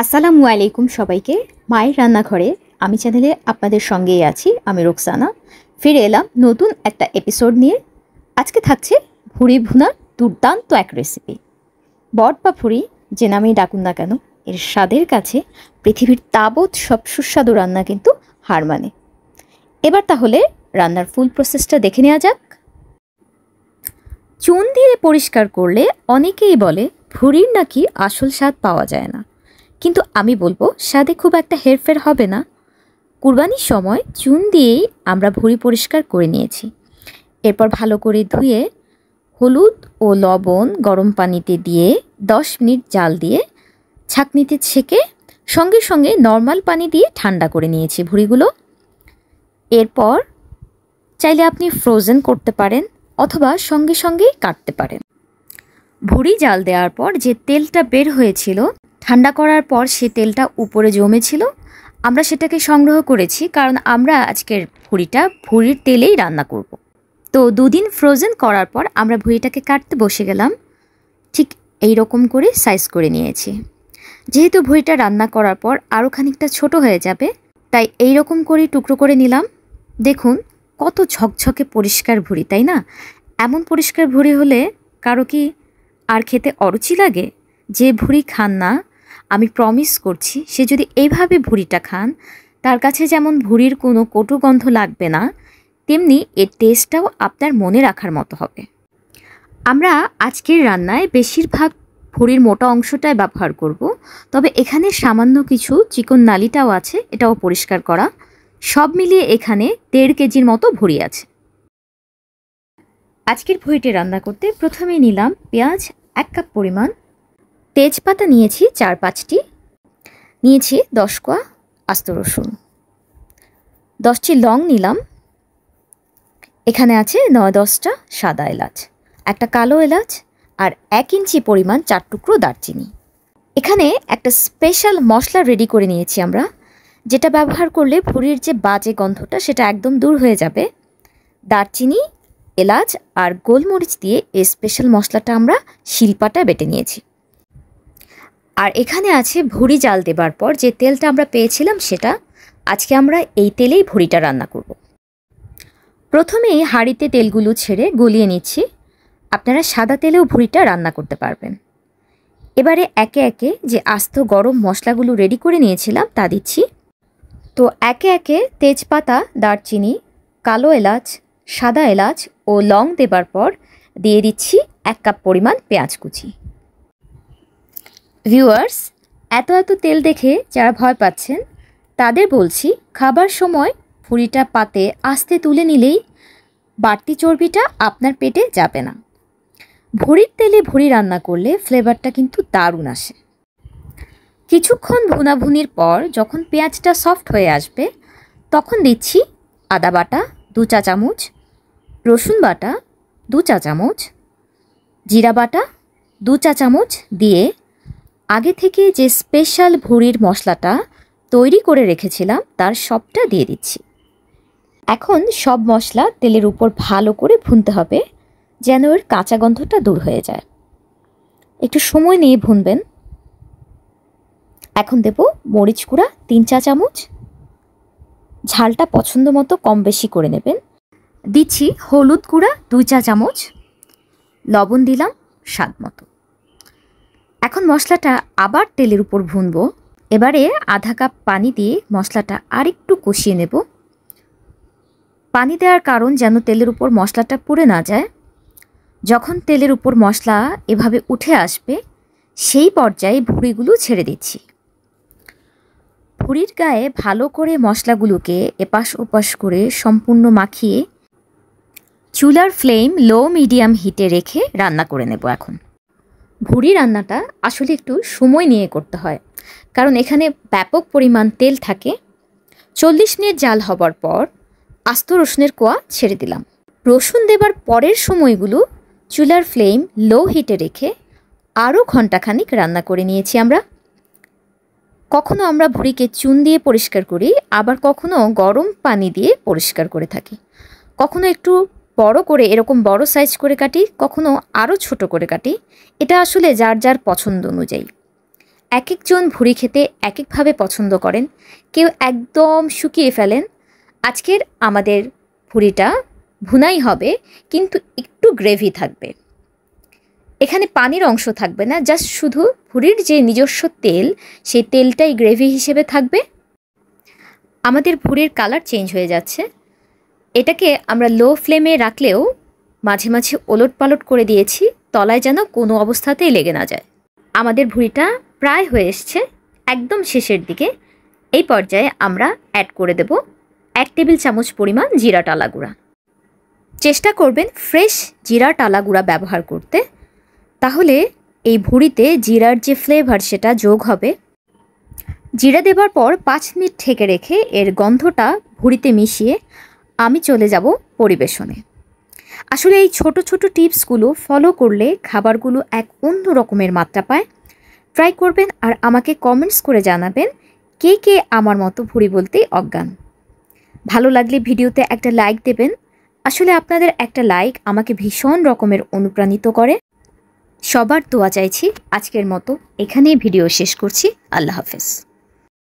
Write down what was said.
আসসালামু আলাইকুম সবাইকে। মায়ের রান্নাঘরে আমি চ্যানেলে আপনাদের সঙ্গেই আছি। আমি রোকসানা ফিরে এলাম নতুন একটা এপিসোড নিয়ে। আজকে থাকছে ভুড়ি ভুনার দুর্দান্ত এক রেসিপি। বট বা ভুড়ি যে নামেই ডাকুন না কেন, এর স্বাদের কাছে পৃথিবীর তাবৎ সব সুস্বাদু রান্না কিন্তু হার মানে। এবার তাহলে রান্নার ফুল প্রসেসটা দেখে নেওয়া যাক। চুন দিয়ে পরিষ্কার করলে অনেকেই বলে ভুড়ির নাকি আসল স্বাদ পাওয়া যায় না, কিন্তু আমি বলবো স্বাদে খুব একটা হেরফের হবে না। কুরবানির সময় চুন দিয়েই আমরা ভুড়ি পরিষ্কার করে নিয়েছি। এরপর ভালো করে ধুয়ে হলুদ ও লবণ গরম পানিতে দিয়ে 10 মিনিট জাল দিয়ে ছাঁকনিতে ছেঁকে সঙ্গে সঙ্গে নর্মাল পানি দিয়ে ঠান্ডা করে নিয়েছি ভুড়িগুলো। এরপর চাইলে আপনি ফ্রোজেন করতে পারেন অথবা সঙ্গে সঙ্গেই কাটতে পারেন। ভুড়ি জাল দেওয়ার পর যে তেলটা বের হয়েছিল, ঠান্ডা করার পর সে তেলটা উপরে জমেছিল, আমরা সেটাকে সংগ্রহ করেছি, কারণ আমরা আজকের ভুড়ির তেলেই রান্না করব। তো 2 দিন ফ্রোজেন করার পর আমরা ভুড়িটাকে কাটতে বসে গেলাম। ঠিক এই রকম করে সাইজ করে নিয়েছি। যেহেতু ভুড়িটা রান্না করার পর আরও খানিকটা ছোট হয়ে যাবে, তাই এই রকম করে টুকরো করে নিলাম। দেখুন কত ঝকঝকে পরিষ্কার ভুড়ি, তাই না? এমন পরিষ্কার ভুড়ি হলে কারো কি আর খেতে অরুচি লাগে? যে ভুড়ি খান না, আমি প্রমিস করছি, সে যদি এইভাবে ভুড়িটা খান, তার কাছে যেমন ভুড়ির কোনো কটু গন্ধ লাগবে না, তেমনি এর টেস্টটাও আপনার মনে রাখার মতো হবে। আমরা আজকের রান্নায় বেশিরভাগ ভুড়ির মোটা অংশটাই ব্যবহার করব, তবে এখানে সামান্য কিছু চিকন নালিটাও আছে, এটাও পরিষ্কার করা। সব মিলিয়ে এখানে 1.5 কেজির মতো ভুড়ি আছে। আজকের ভুড়িটি রান্না করতে প্রথমেই নিলাম পেঁয়াজ 1 কাপ পরিমাণ, তেজপাতা নিয়েছি 4-5টি, নিয়েছি 10 কোয়া আস্ত রসুন, 10টি লং নিলাম, এখানে আছে 9-10টা সাদা এলাচ, একটা কালো এলাচ আর 1 ইঞ্চি পরিমাণ 4 টুকরো দারচিনি। এখানে একটা স্পেশাল মশলা রেডি করে নিয়েছি আমরা, যেটা ব্যবহার করলে ভুড়ির যে বাজে গন্ধটা সেটা একদম দূর হয়ে যাবে। দারচিনি, এলাচ আর গোলমরিচ দিয়ে এই স্পেশাল মশলাটা আমরা শিলপাটায় বেটে নিয়েছি। আর এখানে আছে ভুড়ি জাল দেবার পর যে তেলটা আমরা পেয়েছিলাম সেটা। আজকে আমরা এই তেলেই ভুড়িটা রান্না করব। প্রথমেই হাঁড়িতে তেলগুলো ছেড়ে গলিয়ে নিচ্ছি। আপনারা সাদা তেলেও ভুড়িটা রান্না করতে পারবেন। এবারে একে একে যে আস্ত গরম মশলাগুলো রেডি করে নিয়েছিলাম তা দিচ্ছি। তো একে একে তেজপাতা, দারচিনি, কালো এলাচ, সাদা এলাচ ও লং দেবার পর দিয়ে দিচ্ছি 1 কাপ পরিমাণ পেঁয়াজ কুচি। ভিউয়ার্স, এত তেল দেখে যারা ভয় পাচ্ছেন তাদের বলছি, খাবার সময় ভুড়িটা পাতে আস্তে তুলে নিলেই বাড়তি চর্বিটা আপনার পেটে যাবে না। ভুড়ির তেলে ভুড়ি রান্না করলে ফ্লেভারটা কিন্তু দারুণ আসে। কিছুক্ষণ ভুনাভুনির পর যখন পেঁয়াজটা সফট হয়ে আসবে, তখন দিচ্ছি আদা বাটা 2 চা চামচ, রসুন বাটা 2 চা চামচ, জিরা বাটা 2 চা চামচ দিয়ে আগে থেকে যে স্পেশাল ভুড়ির মশলাটা তৈরি করে রেখেছিলাম তার সবটা দিয়ে দিচ্ছি। এখন সব মশলা তেলের উপর ভালো করে ভুনতে হবে, যেন এর কাঁচা গন্ধটা দূর হয়ে যায়। একটু সময় নিয়ে ভুনবেন। এখন দেব মরিচ গুঁড়া 3 চা চামচ, ঝালটা পছন্দ মতো কম বেশি করে নেবেন। দিচ্ছি হলুদ গুঁড়া 2 চা চামচ, লবণ দিলাম স্বাদ মতো। এখন মশলাটা আবার তেলের উপর ভুনবো। এবারে আধা কাপ পানি দিয়ে মশলাটা আরেকটু কষিয়ে নেব। পানি দেওয়ার কারণ যেন তেলের উপর মশলাটা পুড়ে না যায়। যখন তেলের উপর মশলা এভাবে উঠে আসবে, সেই পর্যায়ে ভুড়িগুলো ছেড়ে দিচ্ছি। ভুড়ির গায়ে ভালো করে মশলাগুলোকে এপাশ ওপাশ করে সম্পূর্ণ মাখিয়ে চুলার ফ্লেম লো মিডিয়াম হিটে রেখে রান্না করে নেব। এখন ভুড়ি রান্নাটা আসলে একটু সময় নিয়ে করতে হয়, কারণ এখানে ব্যাপক পরিমাণ তেল থাকে। 40 মিনিট জাল হবার পর আস্ত রসুনের কোয়া ছেড়ে দিলাম। রসুন দেবার পরের সময়গুলো চুলার ফ্লেম লো হিটে রেখে আরও ঘণ্টাখানিক রান্না করে নিয়েছি আমরা। কখনো আমরা ভুড়িকে চুন দিয়ে পরিষ্কার করি, আবার কখনো গরম পানি দিয়ে পরিষ্কার করে থাকি। কখনো একটু বড় করে এরকম বড় সাইজ করে কাটি, কখনো আরও ছোট করে কাটি। এটা আসলে যার যার পছন্দ অনুযায়ী। এক একজন ভুড়ি খেতে এক একভাবে পছন্দ করেন। কেউ একদম শুকিয়ে ফেলেন। আজকের আমাদের ভুড়িটা ভুনাই হবে, কিন্তু একটু গ্রেভি থাকবে। এখানে পানির অংশ থাকবে না, জাস্ট শুধু ভুড়ির যে নিজস্ব তেল, সেই তেলটাই গ্রেভি হিসেবে থাকবে। আমাদের ভুড়ির কালার চেঞ্জ হয়ে যাচ্ছে। এটাকে আমরা লো ফ্লেমে রাখলেও মাঝে মাঝে ওলট পালট করে দিয়েছি, তলায় যেন কোনো অবস্থাতেই লেগে না যায়। আমাদের ভুড়িটা প্রায় হয়ে এসছে, একদম শেষের দিকে। এই পর্যায়ে আমরা অ্যাড করে দেব 1 টেবিল চামচ পরিমাণ জিরা টালা গুঁড়া। চেষ্টা করবেন ফ্রেশ জিরা টালা গুঁড়া ব্যবহার করতে, তাহলে এই ভুড়িতে জিরার যে ফ্লেভার সেটা যোগ হবে। জিরা দেবার পর 5 মিনিট ঢেকে রেখে এর গন্ধটা ভুড়িতে মিশিয়ে আমি চলে যাব পরিবেশনে। আসলে এই ছোট ছোট টিপসগুলো ফলো করলে খাবারগুলো এক অন্য রকমের মাত্রা পায়। ট্রাই করবেন আর আমাকে কমেন্টস করে জানাবেন কে কে আমার মতো ভুড়ি বলতেই অজ্ঞান। ভালো লাগলে ভিডিওতে একটা লাইক দেবেন। আসলে আপনাদের একটা লাইক আমাকে ভীষণ রকমের অনুপ্রাণিত করে। সবার দোয়া চাইছি। আজকের মতো এখানেই ভিডিও শেষ করছি। আল্লাহ হাফেজ।